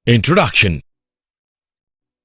Introduction.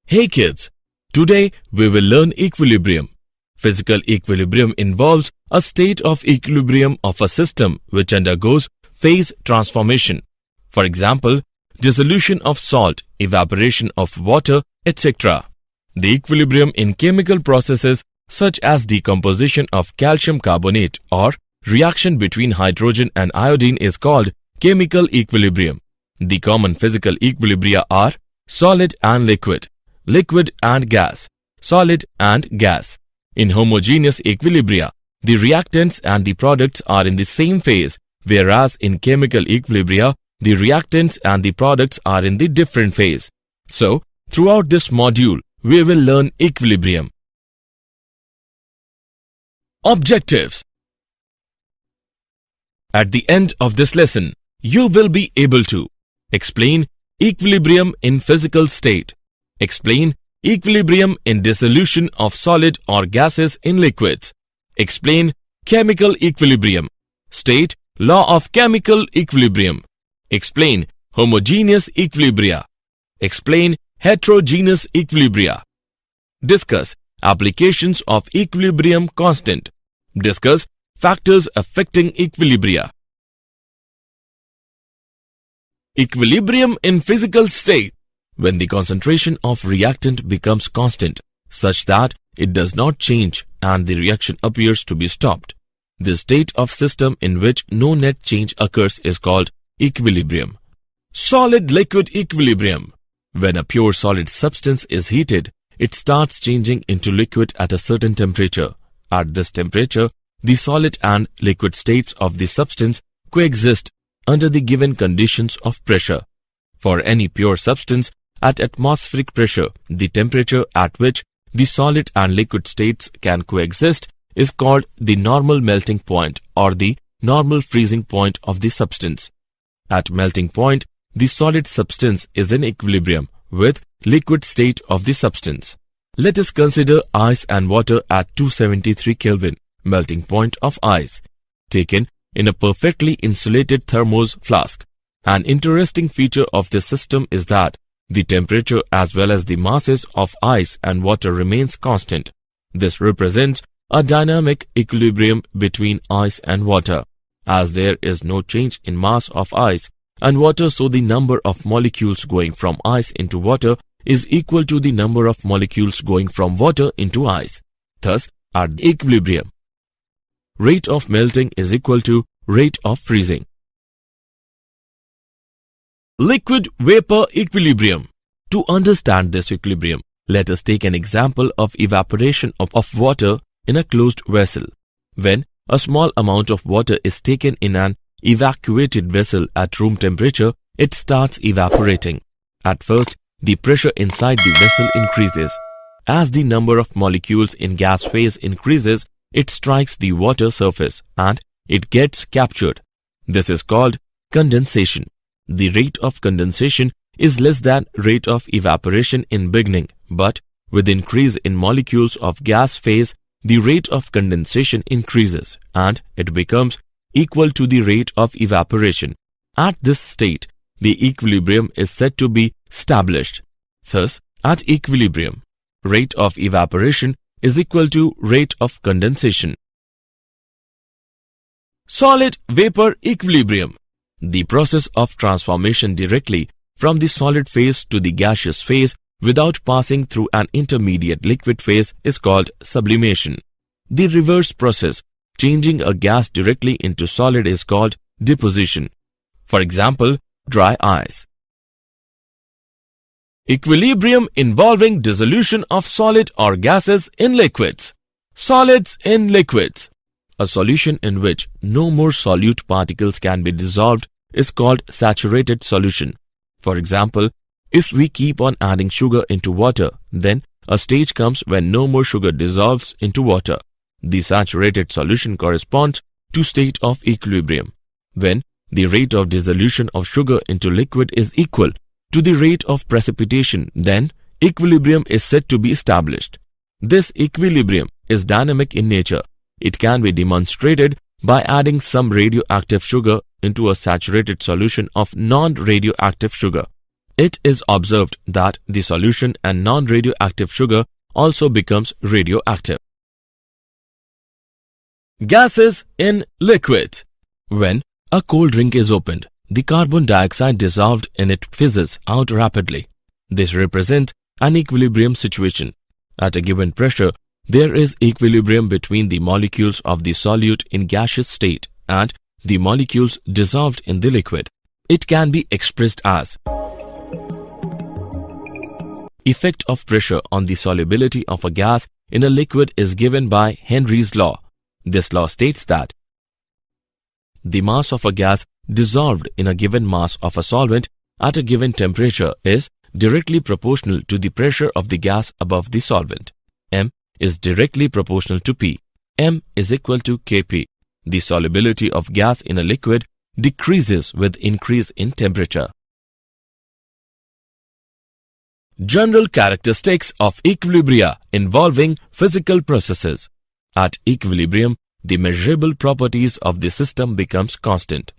Hey kids, today we will learn equilibrium. Physical equilibrium involves a state of equilibrium of a system which undergoes phase transformation. For example, dissolution of salt, evaporation of water, etc. The equilibrium in chemical processes such as decomposition of calcium carbonate or reaction between hydrogen and iodine is called chemical equilibrium. The common physical equilibria are solid and liquid, liquid and gas, solid and gas. In homogeneous equilibria, the reactants and the products are in the same phase, whereas in chemical equilibria, the reactants and the products are in the different phase. So, throughout this module, we will learn equilibrium. Objectives. At the end of this lesson, you will be able to explain equilibrium in physical state, explain equilibrium in dissolution of solid or gases in liquids, explain chemical equilibrium, state law of chemical equilibrium, explain homogeneous equilibria, explain heterogeneous equilibria, discuss applications of equilibrium constant, discuss factors affecting equilibria. Equilibrium in physical state. When the concentration of reactant becomes constant, such that it does not change and the reaction appears to be stopped. The state of system in which no net change occurs is called equilibrium. Solid-liquid equilibrium. When a pure solid substance is heated, it starts changing into liquid at a certain temperature. At this temperature, the solid and liquid states of the substance coexist under the given conditions of pressure. For any pure substance, at atmospheric pressure, the temperature at which the solid and liquid states can coexist is called the normal melting point or the normal freezing point of the substance. At melting point, the solid substance is in equilibrium with liquid state of the substance. Let us consider ice and water at 273 Kelvin, melting point of ice, taken in a perfectly insulated thermos flask. An interesting feature of this system is that the temperature as well as the masses of ice and water remains constant. This represents a dynamic equilibrium between ice and water. As there is no change in mass of ice and water, so the number of molecules going from ice into water is equal to the number of molecules going from water into ice. Thus, at the equilibrium, rate of melting is equal to rate of freezing. Liquid-vapor equilibrium. To understand this equilibrium, let us take an example of evaporation of water in a closed vessel. When a small amount of water is taken in an evacuated vessel at room temperature, it starts evaporating. At first, the pressure inside the vessel increases. As the number of molecules in gas phase increases, it strikes the water surface and it gets captured. This is called condensation. The rate of condensation is less than rate of evaporation in beginning, but with increase in molecules of gas phase, the rate of condensation increases and it becomes equal to the rate of evaporation. At this state, the equilibrium is said to be established. Thus, at equilibrium, rate of evaporation is equal to rate of condensation. Solid-vapor equilibrium. The process of transformation directly from the solid phase to the gaseous phase without passing through an intermediate liquid phase is called sublimation. The reverse process, changing a gas directly into solid, is called deposition. For example, dry ice. Equilibrium involving dissolution of solid or gases in liquids. Solids in liquids. A solution in which no more solute particles can be dissolved is called saturated solution. For example, if we keep on adding sugar into water, then a stage comes when no more sugar dissolves into water. The saturated solution corresponds to state of equilibrium. When the rate of dissolution of sugar into liquid is equal to the rate of precipitation, then equilibrium is said to be established. This equilibrium is dynamic in nature. It can be demonstrated by adding some radioactive sugar into a saturated solution of non-radioactive sugar. it is observed that the solution and non-radioactive sugar also becomes radioactive. Gases in liquid. When a cold drink is opened, the carbon dioxide dissolved in it fizzes out rapidly. This represents an equilibrium situation. At a given pressure, there is equilibrium between the molecules of the solute in gaseous state and the molecules dissolved in the liquid. It can be expressed as effect of pressure on the solubility of a gas in a liquid is given by Henry's law. This law states that the mass of a gas dissolved in a given mass of a solvent at a given temperature is directly proportional to the pressure of the gas above the solvent. M is directly proportional to P. M is equal to Kp. The solubility of gas in a liquid decreases with increase in temperature. General characteristics of equilibria involving physical processes. At equilibrium, the measurable properties of the system becomes constant.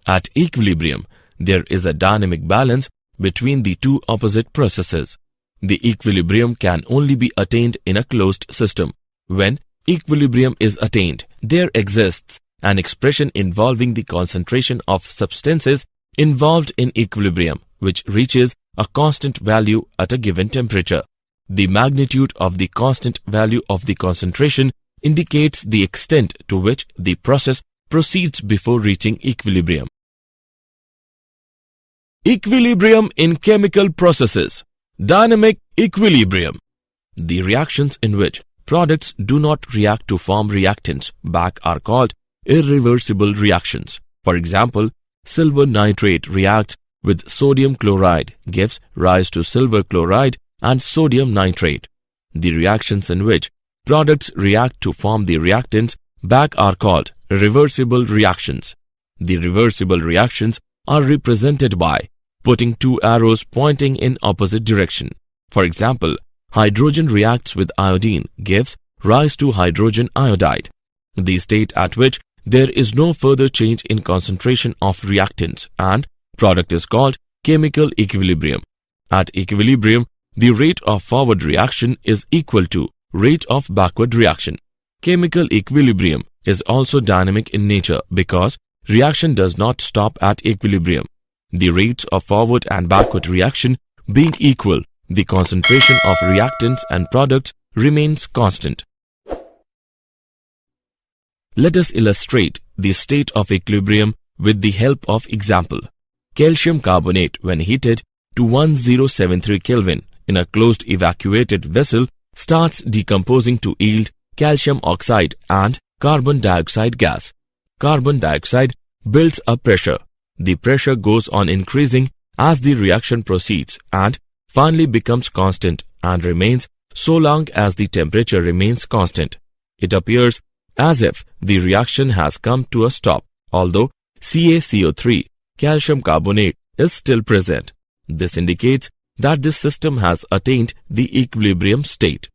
At equilibrium, there is a dynamic balance between the two opposite processes. The equilibrium can only be attained in a closed system. When equilibrium is attained, there exists an expression involving the concentration of substances involved in equilibrium, which reaches a constant value at a given temperature. The magnitude of the constant value of the concentration indicates the extent to which the process proceeds before reaching equilibrium. Equilibrium in chemical processes. Dynamic equilibrium. The reactions in which products do not react to form reactants back are called irreversible reactions. For example, silver nitrate reacts with sodium chloride, gives rise to silver chloride and sodium nitrate. The reactions in which products react to form the reactants back are called reversible reactions. The reversible reactions are represented by putting two arrows pointing in opposite direction. For example, hydrogen reacts with iodine, gives rise to hydrogen iodide. The state at which there is no further change in concentration of reactants and product is called chemical equilibrium. At equilibrium, the rate of forward reaction is equal to rate of backward reaction. Chemical equilibrium is also dynamic in nature because reaction does not stop at equilibrium. The rates of forward and backward reaction being equal, the concentration of reactants and products remains constant. Let us illustrate the state of equilibrium with the help of example. Calcium carbonate, when heated to 1073 Kelvin in a closed evacuated vessel, starts decomposing to yield calcium oxide and carbon dioxide gas. Carbon dioxide builds up pressure. The pressure goes on increasing as the reaction proceeds and finally becomes constant and remains so long as the temperature remains constant. It appears as if the reaction has come to a stop, although CaCO3, calcium carbonate, is still present. This indicates that this system has attained the equilibrium state.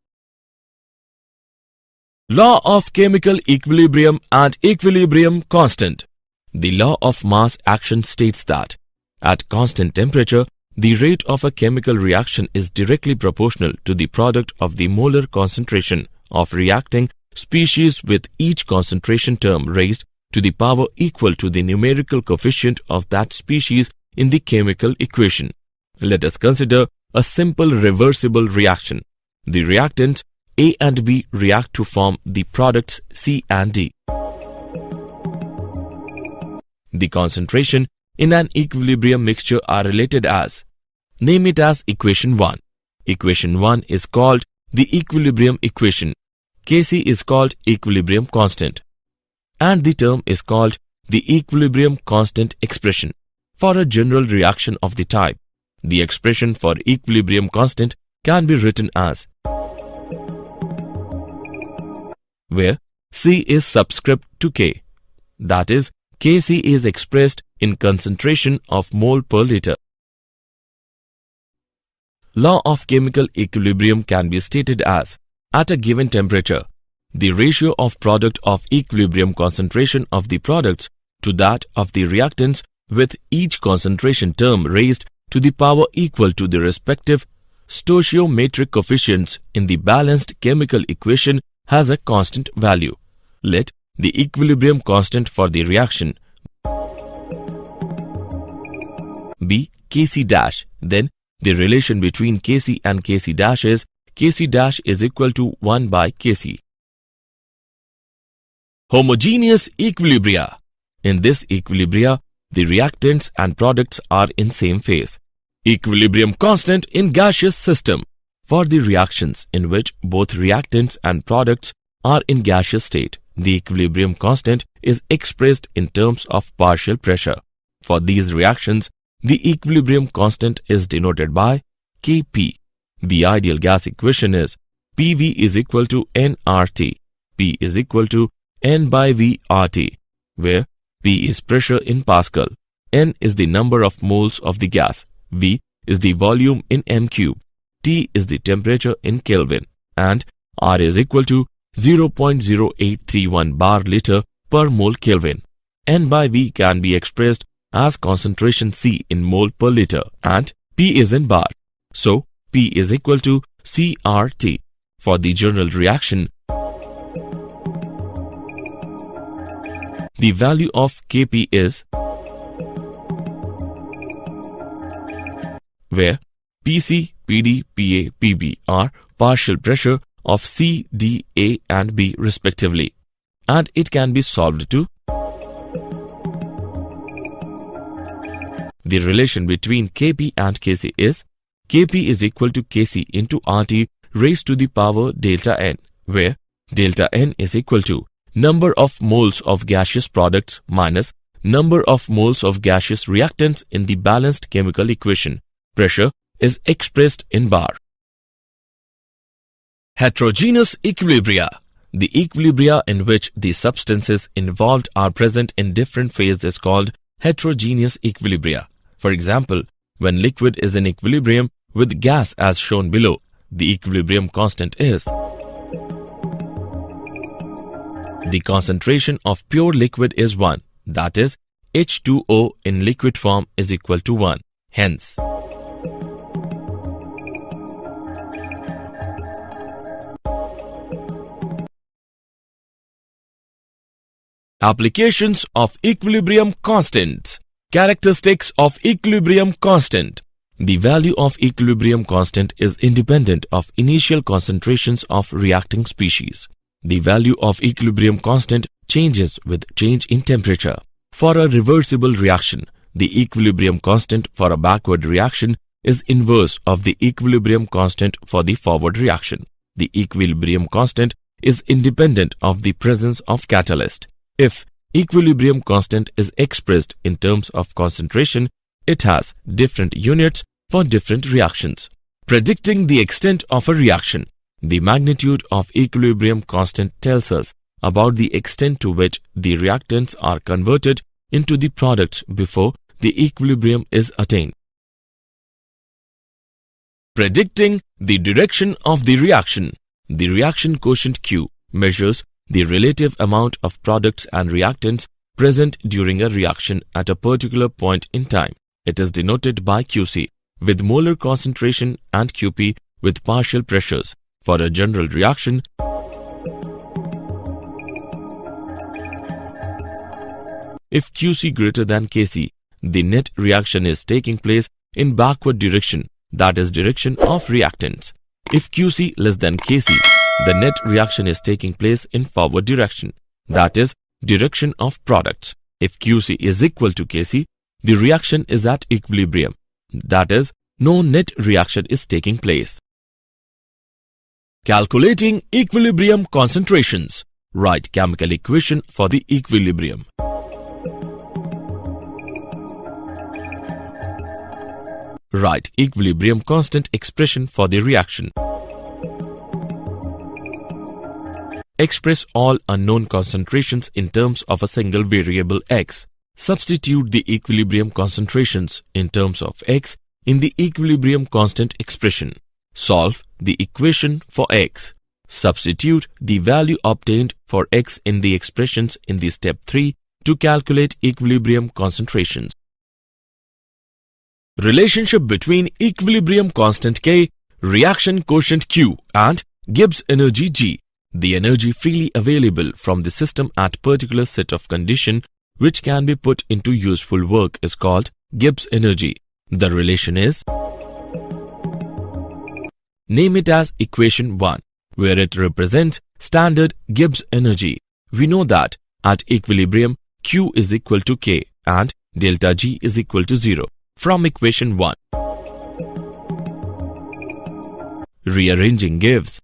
Law of chemical equilibrium and equilibrium constant. The law of mass action states that at constant temperature, the rate of a chemical reaction is directly proportional to the product of the molar concentration of reacting species, with each concentration term raised to the power equal to the numerical coefficient of that species in the chemical equation. Let us consider a simple reversible reaction. The reactants A and B react to form the products C and D. The concentration in an equilibrium mixture are related as. Name it as equation 1. Equation 1 is called the equilibrium equation. Kc is called equilibrium constant. And the term is called the equilibrium constant expression. For a general reaction of the type, the expression for equilibrium constant can be written as, where C is subscript to K. That is, Kc is expressed in concentration of mole per liter. Law of chemical equilibrium can be stated as, at a given temperature, the ratio of product of equilibrium concentration of the products to that of the reactants, with each concentration term raised to the power equal to the respective stoichiometric coefficients in the balanced chemical equation has a constant value. Let the equilibrium constant for the reaction be Kc dash. Then the relation between Kc and Kc dash is Kc dash is equal to 1 by Kc. Homogeneous equilibria. In this equilibria, the reactants and products are in same phase. Equilibrium constant in gaseous system. For the reactions in which both reactants and products are in gaseous state, the equilibrium constant is expressed in terms of partial pressure. For these reactions, the equilibrium constant is denoted by Kp. The ideal gas equation is Pv is equal to nRT. P is equal to N by V RT, where P is pressure in Pascal, N is the number of moles of the gas, V is the volume in m cube, T is the temperature in Kelvin, and R is equal to 0.0831 bar liter per mole Kelvin. N by V can be expressed as concentration C in mole per liter and P is in bar. So, P is equal to CRT. For the general reaction, the value of Kp is where Pc, Pd, Pa, Pb are partial pressure of C, D, A and B respectively, and it can be solved to the relation between Kp and Kc is Kp is equal to Kc into RT raised to the power delta N, where delta N is equal to number of moles of gaseous products minus number of moles of gaseous reactants in the balanced chemical equation. Pressure is expressed in bar. Heterogeneous equilibria. The equilibria in which the substances involved are present in different phases is called heterogeneous equilibria. For example, when liquid is in equilibrium with gas as shown below, the equilibrium constant is the concentration of pure liquid is 1, that is, H2O in liquid form is equal to 1. Hence, applications of equilibrium constant. Characteristics of equilibrium constant. The value of equilibrium constant is independent of initial concentrations of reacting species. The value of equilibrium constant changes with change in temperature. For a reversible reaction, the equilibrium constant for a backward reaction is inverse of the equilibrium constant for the forward reaction. The equilibrium constant is independent of the presence of catalyst. If equilibrium constant is expressed in terms of concentration, it has different units for different reactions. Predicting the extent of a reaction. The magnitude of equilibrium constant tells us about the extent to which the reactants are converted into the products before the equilibrium is attained. Predicting the direction of the reaction. The reaction quotient Q measures the relative amount of products and reactants present during a reaction at a particular point in time. It is denoted by Qc with molar concentration and Qp with partial pressures. For a general reaction, if Qc greater than Kc, the net reaction is taking place in backward direction, that is direction of reactants. If Qc less than Kc, the net reaction is taking place in forward direction, that is direction of products. If Qc is equal to Kc, the reaction is at equilibrium, that is no net reaction is taking place. Calculating equilibrium concentrations. Write chemical equation for the equilibrium. Write equilibrium constant expression for the reaction. Express all unknown concentrations in terms of a single variable x. Substitute the equilibrium concentrations in terms of x in the equilibrium constant expression. Solve the equation for x. Substitute the value obtained for x in the expressions in the step 3 to calculate equilibrium concentrations. Relationship between equilibrium constant K, reaction quotient Q and Gibbs energy G, the energy freely available from the system at particular set of condition which can be put into useful work, is called Gibbs energy. The relation is, name it as equation 1, where it represents standard Gibbs energy. We know that at equilibrium Q is equal to K and delta G is equal to 0 from equation 1. Rearranging gives,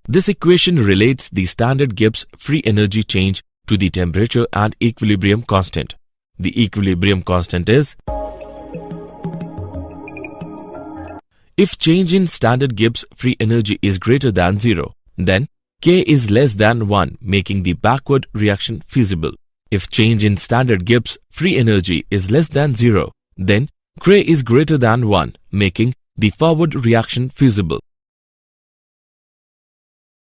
this equation relates the standard Gibbs free energy change to the temperature and equilibrium constant. The equilibrium constant is, if change in standard Gibbs free energy is greater than 0, then K is less than 1, making the backward reaction feasible. If change in standard Gibbs free energy is less than 0, then K is greater than 1, making the forward reaction feasible.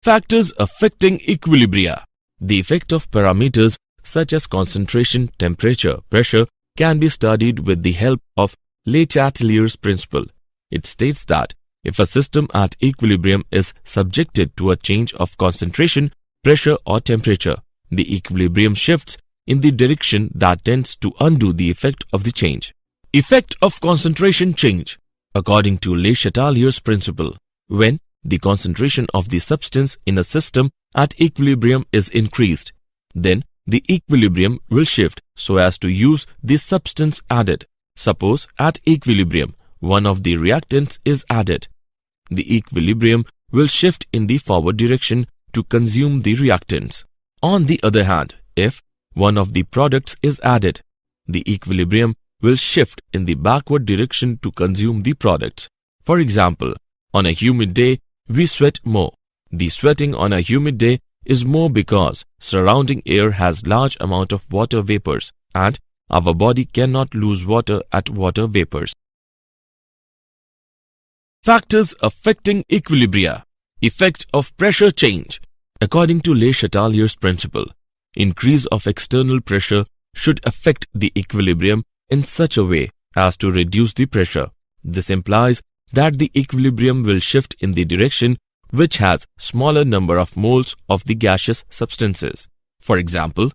Factors affecting equilibria. The effect of parameters such as concentration, temperature, pressure can be studied with the help of Le Chatelier's principle. It states that if a system at equilibrium is subjected to a change of concentration, pressure or temperature, the equilibrium shifts in the direction that tends to undo the effect of the change. Effect of concentration change. According to Le Chatelier's principle, when the concentration of the substance in a system at equilibrium is increased, then the equilibrium will shift so as to use the substance added. Suppose at equilibrium, one of the reactants is added. The equilibrium will shift in the forward direction to consume the reactants. On the other hand, if one of the products is added, the equilibrium will shift in the backward direction to consume the products. For example, on a humid day, we sweat more. The sweating on a humid day is more because surrounding air has large amount of water vapors and our body cannot lose water at water vapors. Factors affecting equilibria. Effect of pressure change. According to Le Chatelier's principle, increase of external pressure should affect the equilibrium in such a way as to reduce the pressure. This implies that the equilibrium will shift in the direction which has smaller number of moles of the gaseous substances. For example,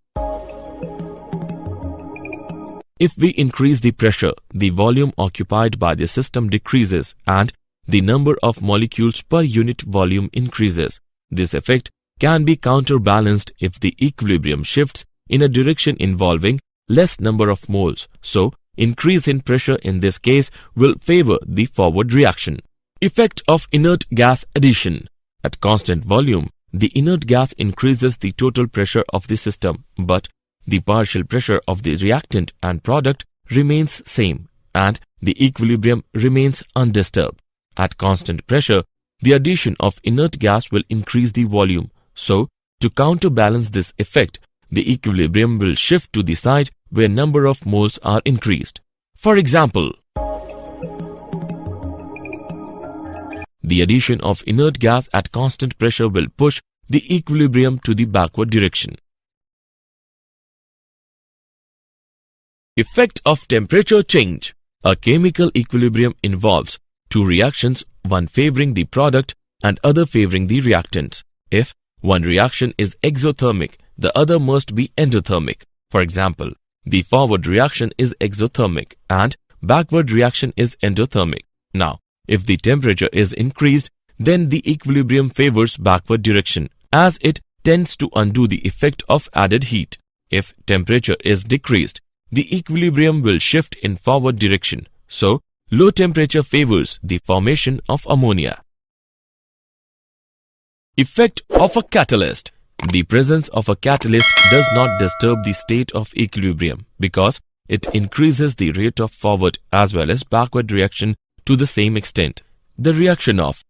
if we increase the pressure, the volume occupied by the system decreases and the number of molecules per unit volume increases. This effect can be counterbalanced if the equilibrium shifts in a direction involving less number of moles. So, increase in pressure in this case will favor the forward reaction. Effect of inert gas addition. At constant volume, the inert gas increases the total pressure of the system, but the partial pressure of the reactant and product remains same and the equilibrium remains undisturbed. At constant pressure, the addition of inert gas will increase the volume. So, to counterbalance this effect, the equilibrium will shift to the side where number of moles are increased. For example, the addition of inert gas at constant pressure will push the equilibrium to the backward direction. Effect of temperature change. A chemical equilibrium involves two reactions, one favoring the product and other favoring the reactant. If one reaction is exothermic, the other must be endothermic. For example, the forward reaction is exothermic and backward reaction is endothermic. Now, if the temperature is increased, then the equilibrium favors backward direction as it tends to undo the effect of added heat. If temperature is decreased, the equilibrium will shift in forward direction. So, low temperature favors the formation of ammonia. Effect of a catalyst. The presence of a catalyst does not disturb the state of equilibrium because it increases the rate of forward as well as backward reaction to the same extent. The reaction of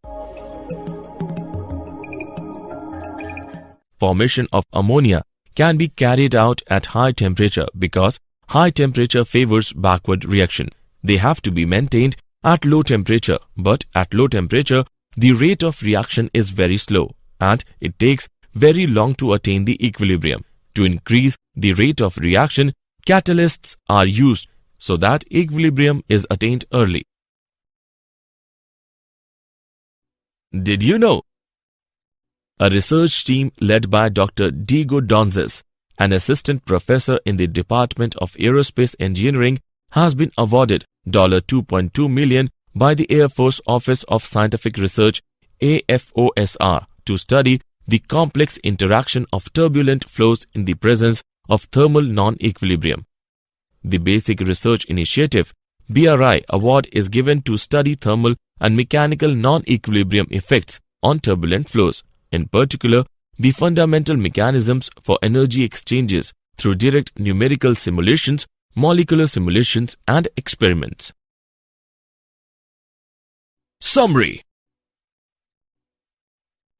formation of ammonia can be carried out at high temperature because high temperature favors backward reaction. They have to be maintained at low temperature, but at low temperature, the rate of reaction is very slow and it takes very long to attain the equilibrium. To increase the rate of reaction, catalysts are used so that equilibrium is attained early. Did you know? A research team led by Dr. Diego Donzes, an assistant professor in the Department of Aerospace Engineering, has been awarded $2.2 million by the Air Force Office of Scientific Research AFOSR to study the complex interaction of turbulent flows in the presence of thermal non-equilibrium. The Basic Research Initiative BRI award is given to study thermal and mechanical non-equilibrium effects on turbulent flows, in particular the fundamental mechanisms for energy exchanges through direct numerical simulations, molecular simulations and experiments. Summary.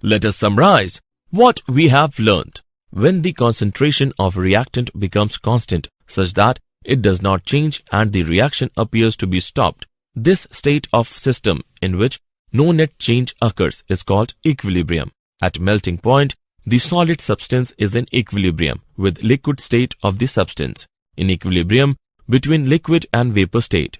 Let us summarize what we have learned. When the concentration of reactant becomes constant such that it does not change and the reaction appears to be stopped, this state of system in which no net change occurs is called equilibrium. At melting point, the solid substance is in equilibrium with liquid state of the substance, in equilibrium between liquid and vapor state.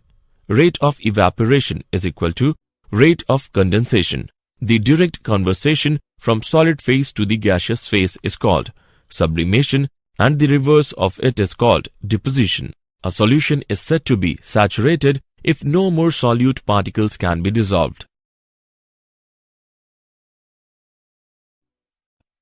Rate of evaporation is equal to rate of condensation. The direct conversion from solid phase to the gaseous phase is called sublimation, and the reverse of it is called deposition. A solution is said to be saturated if no more solute particles can be dissolved.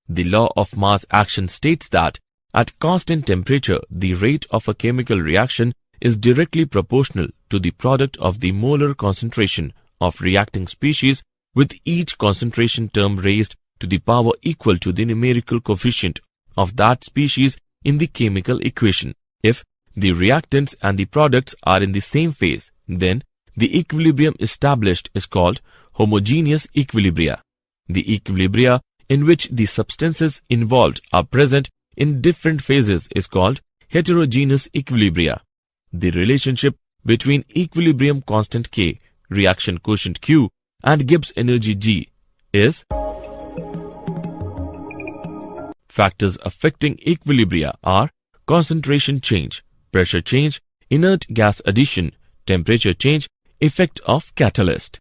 The law of mass action states that at constant temperature, the rate of a chemical reaction is directly proportional to the product of the molar concentration of reacting species, with each concentration term raised to the power equal to the numerical coefficient of that species in the chemical equation. If the reactants and the products are in the same phase, then the equilibrium established is called homogeneous equilibria. The equilibria in which the substances involved are present in different phases is called heterogeneous equilibria. The relationship between equilibrium constant K, reaction quotient Q, and Gibbs energy G is factors affecting equilibria are concentration change, pressure change, inert gas addition, temperature change, effect of catalyst.